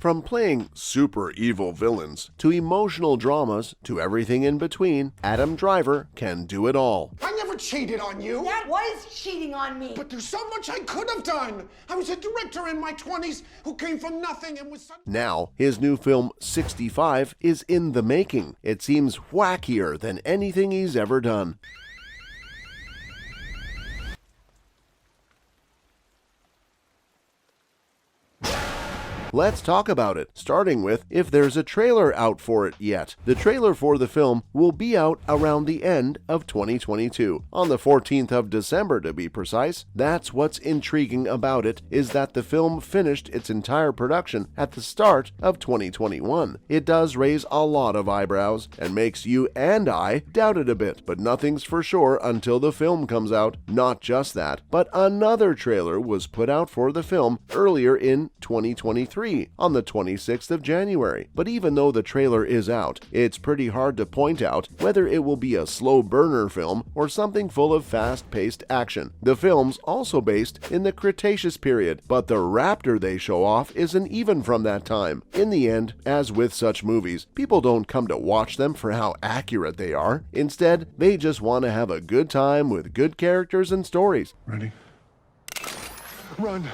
From playing super evil villains to emotional dramas to everything in between, Adam Driver can do it all. I never cheated on you. That was cheating on me. But there's so much I could have done. I was a director in my 20s who came from nothing and was... Now, his new film 65 is in the making. It seems wackier than anything he's ever done. Let's talk about it, starting with if there's a trailer out for it yet. The trailer for the film will be out around the end of 2022, on the 14th of December to be precise. That's what's intriguing about it, is that the film finished its entire production at the start of 2021. It does raise a lot of eyebrows and makes you and I doubt it a bit, but nothing's for sure until the film comes out. Not just that, but another trailer was put out for the film earlier in 2023. On the 26th of January. But even though the trailer is out, it's pretty hard to point out whether it will be a slow burner film or something full of fast-paced action. The film's also based in the Cretaceous period, but the raptor they show off isn't even from that time. In the end, as with such movies, people don't come to watch them for how accurate they are. Instead, they just want to have a good time with good characters and stories. Ready? Run.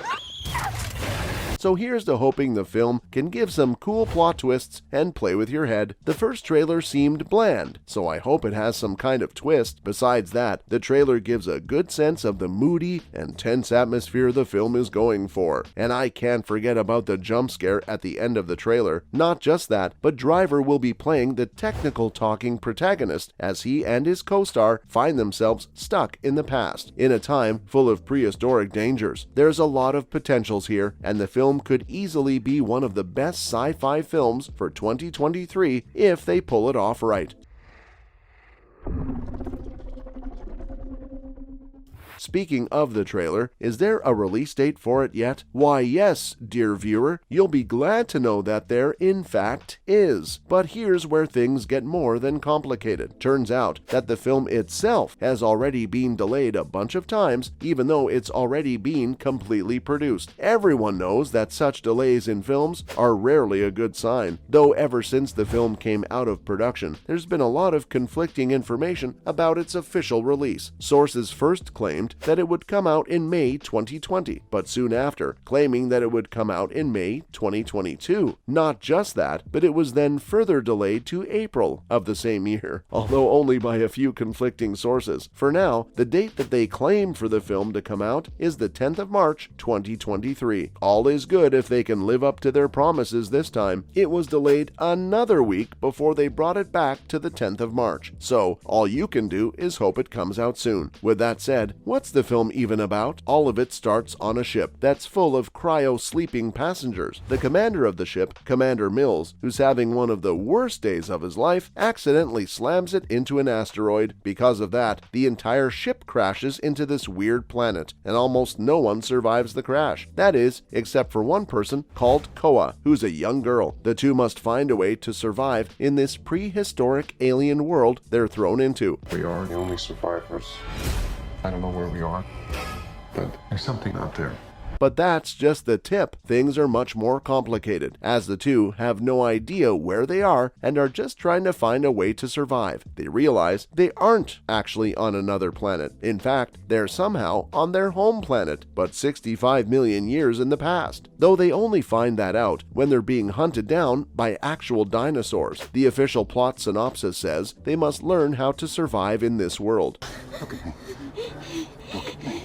So here's to hoping the film can give some cool plot twists and play with your head. The first trailer seemed bland, so I hope it has some kind of twist. Besides that, the trailer gives a good sense of the moody and tense atmosphere the film is going for. And I can't forget about the jump scare at the end of the trailer. Not just that, but Driver will be playing the technical talking protagonist as he and his co-star find themselves stuck in the past, in a time full of prehistoric dangers. There's a lot of potentials here, and the film could easily be one of the best sci-fi films for 2023 if they pull it off right. Speaking of the trailer, is there a release date for it yet? Why yes, dear viewer, you'll be glad to know that there in fact is. But here's where things get more than complicated. Turns out that the film itself has already been delayed a bunch of times, even though it's already been completely produced. Everyone knows that such delays in films are rarely a good sign, though ever since the film came out of production, there's been a lot of conflicting information about its official release. Sources first claimed that it would come out in May 2020, but soon after, claiming that it would come out in May 2022. Not just that, but it was then further delayed to April of the same year, although only by a few conflicting sources. For now, the date that they claim for the film to come out is the 10th of March 2023. All is good if they can live up to their promises this time. It was delayed another week before they brought it back to the 10th of March, so all you can do is hope it comes out soon. With that said, what's the film even about? All of it starts on a ship that's full of cryo-sleeping passengers. The commander of the ship, Commander Mills, who's having one of the worst days of his life, accidentally slams it into an asteroid. Because of that, the entire ship crashes into this weird planet, and almost no one survives the crash. That is, except for one person called Koa, who's a young girl. The two must find a way to survive in this prehistoric alien world they're thrown into. We are the only survivors. I don't know where we are, but there's something out there. But that's just the tip. Things are much more complicated, as the two have no idea where they are and are just trying to find a way to survive. They realize they aren't actually on another planet. In fact, they're somehow on their home planet, but 65 million years in the past. Though they only find that out when they're being hunted down by actual dinosaurs. The official plot synopsis says they must learn how to survive in this world. Look at me. Look at me.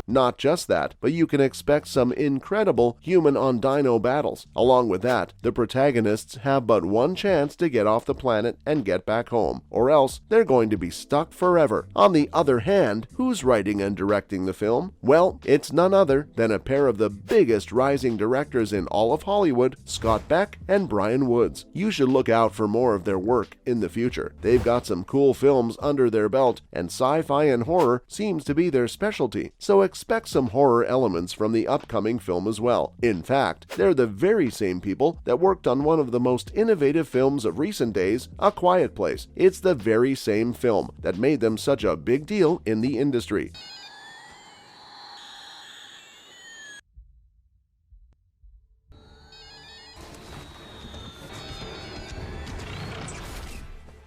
Not just that, but you can expect some incredible human-on-dino battles. Along with that, the protagonists have but one chance to get off the planet and get back home, or else they're going to be stuck forever. On the other hand, who's writing and directing the film? Well, it's none other than a pair of the biggest rising directors in all of Hollywood, Scott Beck and Brian Woods. You should look out for more of their work in the future. They've got some cool films under their belt, and sci-fi and horror seems to be their specialty. So expect some horror elements from the upcoming film as well. In fact, they're the very same people that worked on one of the most innovative films of recent days, A Quiet Place. It's the very same film that made them such a big deal in the industry.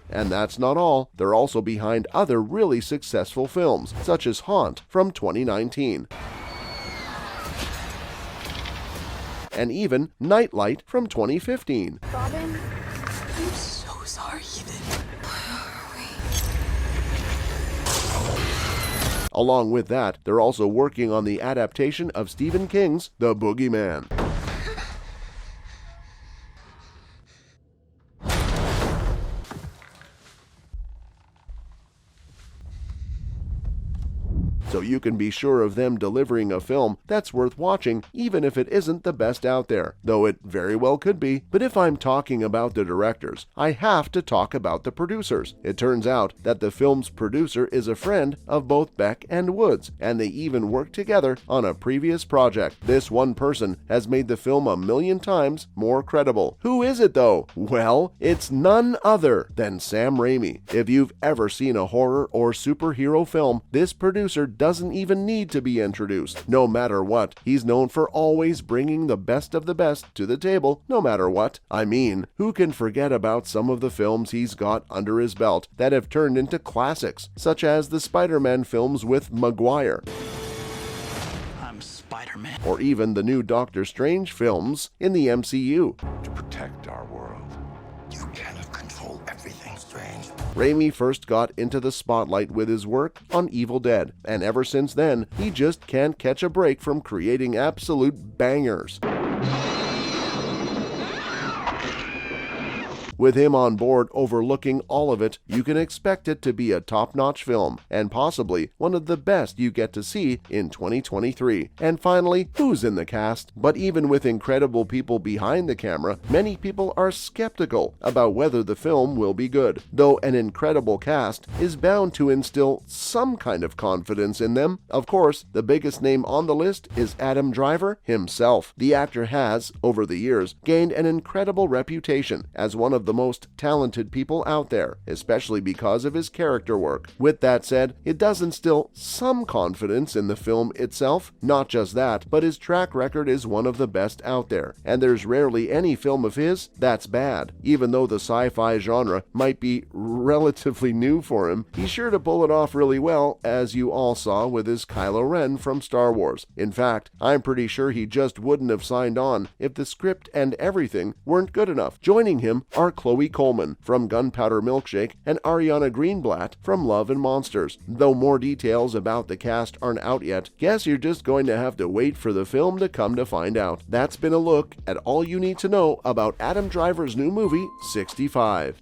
And that's not all. They're also behind other really successful films, such as Haunt from 2019. And even Nightlight from 2015. Robin, I'm so sorry, Ethan. Along with that, they're also working on the adaptation of Stephen King's The Boogeyman. So you can be sure of them delivering a film that's worth watching, even if it isn't the best out there, though it very well could be. But if I'm talking about the directors, I have to talk about the producers. It turns out that the film's producer is a friend of both Beck and Woods, and they even worked together on a previous project. This one person has made the film 1,000,000 times more credible. Who is it though? Well, it's none other than Sam Raimi. If you've ever seen a horror or superhero film, this producer doesn't even need to be introduced. No matter what, he's known for always bringing the best of the best to the table, no matter what. I mean, who can forget about some of the films he's got under his belt that have turned into classics, such as the Spider-Man films with Maguire, I'm Spider-Man. or even the new Doctor Strange films in the MCU. To protect our world. You cannot control everything, Strange. Raimi first got into the spotlight with his work on Evil Dead, and ever since then, he just can't catch a break from creating absolute bangers. With him on board overlooking all of it, you can expect it to be a top-notch film, and possibly one of the best you get to see in 2023. And finally, who's in the cast? But even with incredible people behind the camera, many people are skeptical about whether the film will be good, though an incredible cast is bound to instill some kind of confidence in them. Of course, the biggest name on the list is Adam Driver himself. The actor has, over the years, gained an incredible reputation as one of the most talented people out there, especially because of his character work. With that said, it does instill some confidence in the film itself. Not just that, but his track record is one of the best out there, and there's rarely any film of his that's bad. Even though the sci-fi genre might be relatively new for him, he's sure to pull it off really well, as you all saw with his Kylo Ren from Star Wars. In fact, I'm pretty sure he just wouldn't have signed on if the script and everything weren't good enough. Joining him are Chloe Coleman from Gunpowder Milkshake and Ariana Greenblatt from Love and Monsters. Though more details about the cast aren't out yet, guess you're just going to have to wait for the film to come to find out. That's been a look at all you need to know about Adam Driver's new movie, 65.